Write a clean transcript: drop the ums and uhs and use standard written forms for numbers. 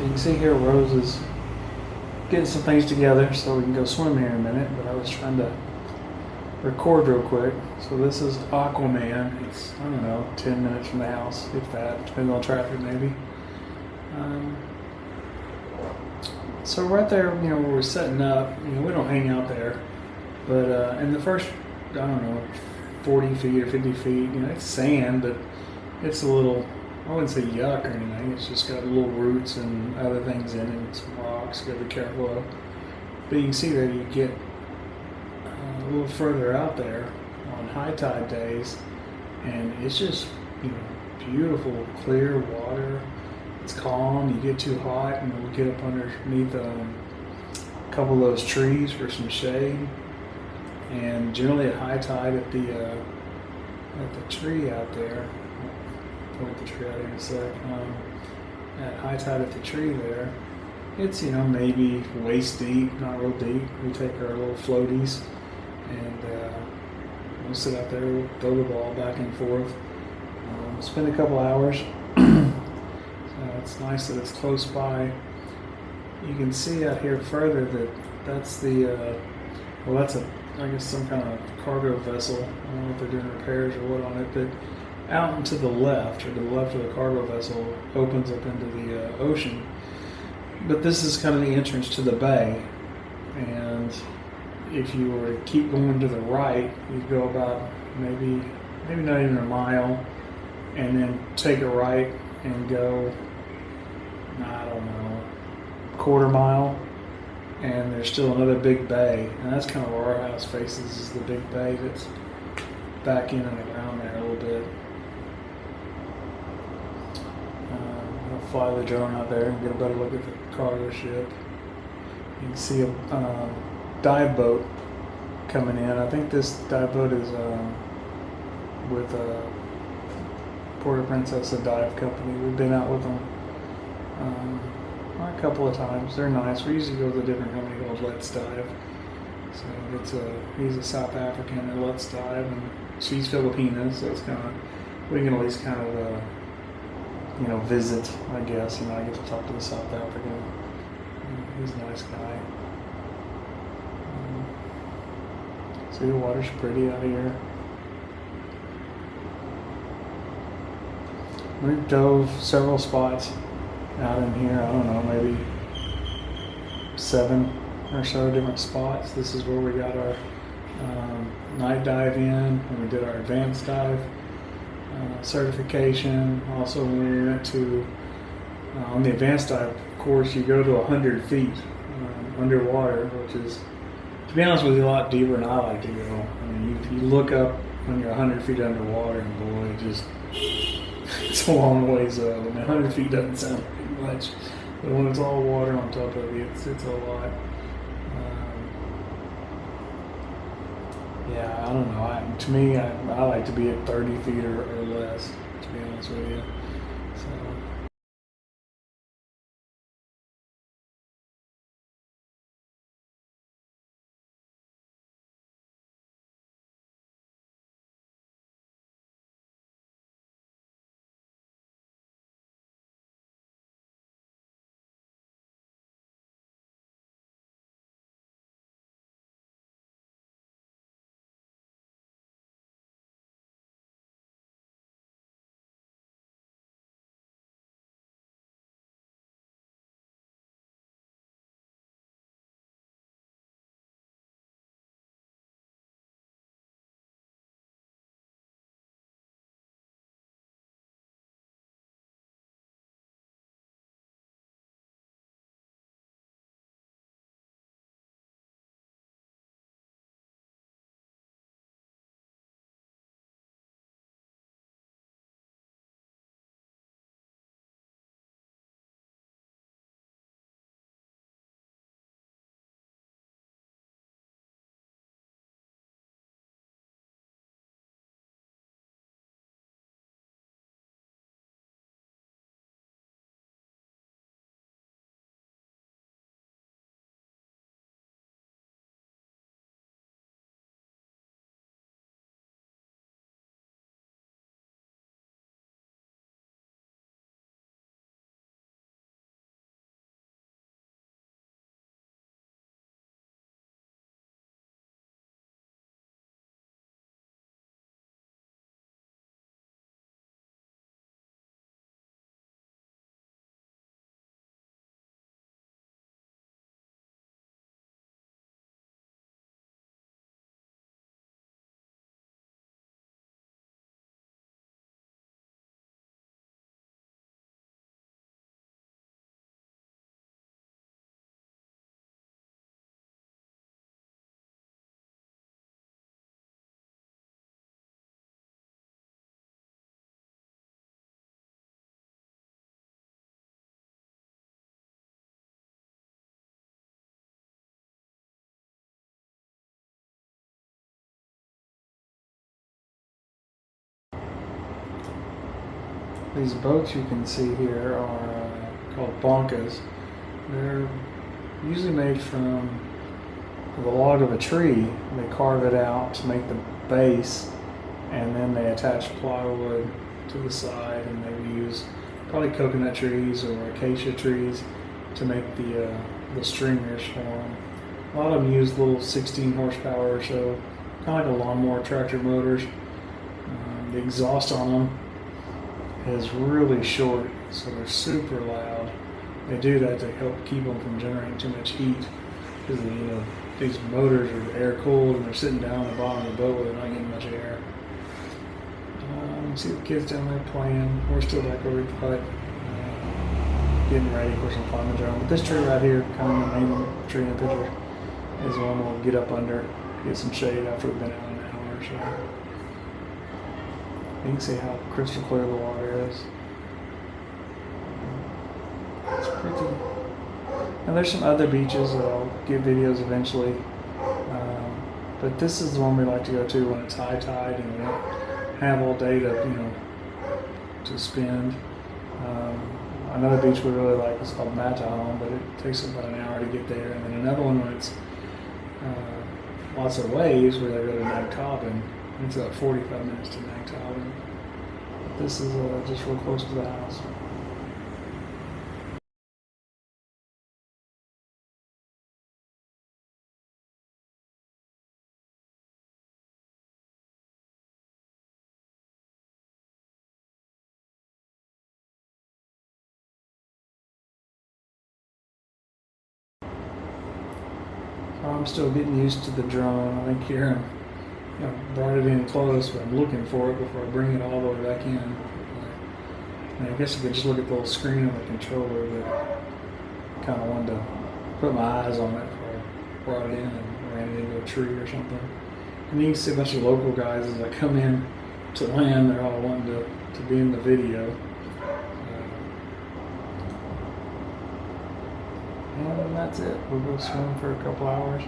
You can see here Rose is getting some things together so we can go swim here in a minute, but I was trying to record real quick. So this is Aquaman. It's, I don't know, 10 minutes from the house, if that, depending on traffic maybe. Um, so right there, where we're setting up, we don't hang out there, but in the first, I don't know, 40 feet or 50 feet, it's sand, but it's a little, I wouldn't say yuck or anything. It's just got little roots and other things in it, and some rocks. Got to be careful of. But you can see that you get a little further out there on high tide days, and it's just beautiful, clear water. It's calm. You get too hot, and we'll get up underneath a couple of those trees for some shade. And generally at high tide at the tree out there. Point the tree out here in a sec. At high tide at the tree there, it's maybe waist deep, not real deep. We take our little floaties and we'll sit out there, we'll throw the ball back and forth. Spend a couple hours. So it's nice that it's close by. You can see out here further that that's the that's I guess some kind of cargo vessel. I don't know if they're doing repairs or what on it, but out and to the left, or to the left of the cargo vessel, opens up into the ocean. But this is kind of the entrance to the bay. And if you were to keep going to the right, you'd go about maybe not even a mile, and then take a right and go, I don't know, quarter mile, and there's still another big bay. And that's kind of where our house faces, is the big bay that's back in and around there a little bit. I'll fly the drone out there and get a better look at the cargo ship. You can see a dive boat coming in. I think this dive boat is with Puerto Princesa dive company. We've been out with them a couple of times. They're nice. We usually go with a different company called Let's Dive. So he's a South African at Let's Dive, and she's Filipina, so it's kind of, we can at least kind of visit, I guess. I get to talk to the South African. He's a nice guy. See, the water's pretty out here. We've dove several spots out in here. I don't know, maybe 7 or so different spots. This is where we got our night dive in, and we did our advanced dive certification. Also, when we went to on the advanced dive course, you go to 100 feet underwater, which is, to be honest with you, a lot deeper than I like to go. I mean, you look up when you're 100 feet underwater, and boy, it's a long ways up. I mean, 100 feet doesn't sound like much, but when it's all water on top of you, it's a lot. Yeah, I don't know. To me, I like to be at 30 feet or less, to be honest with you. So. these boats you can see here are called bonkas. They're usually made from the log of a tree. They carve it out to make the base, and then they attach plywood to the side, and they use probably coconut trees or acacia trees to make the stringers for them. A lot of them use little 16 horsepower or so, kind of like a lawnmower tractor motors. The exhaust on them is really short, so they're super loud. They do that to help keep them from generating too much heat, because these motors are air cooled and they're sitting down at the bottom of the boat where they're not getting much air. You see the kids down there playing. We're still back over at the hut, getting ready for some climbing drone. But this tree right here, kind of the main tree in the picture, is the one we'll get up under, get some shade after we've been out an hour or so. You can see how crystal clear the water is. It's pretty. And there's some other beaches that I'll get videos eventually. But this is the one we like to go to when it's high tide and we don't have all day to spend. Another beach we really like is called Matahong, but it takes about an hour to get there. And then another one when it's lots of waves where they go to Nagtabin. It's about 45 minutes to Nagtabin. This is just real close to the house. I'm still getting used to the drone. I think here I brought it in close, but I'm looking for it before I bring it all the way back in. And I guess I could just look at the little screen on the controller, but I kind of wanted to put my eyes on it before I brought it in and ran it into a tree or something. And you can see a bunch of local guys as I come in to land. They're all wanting to be in the video. And that's it. We'll go swim for a couple hours.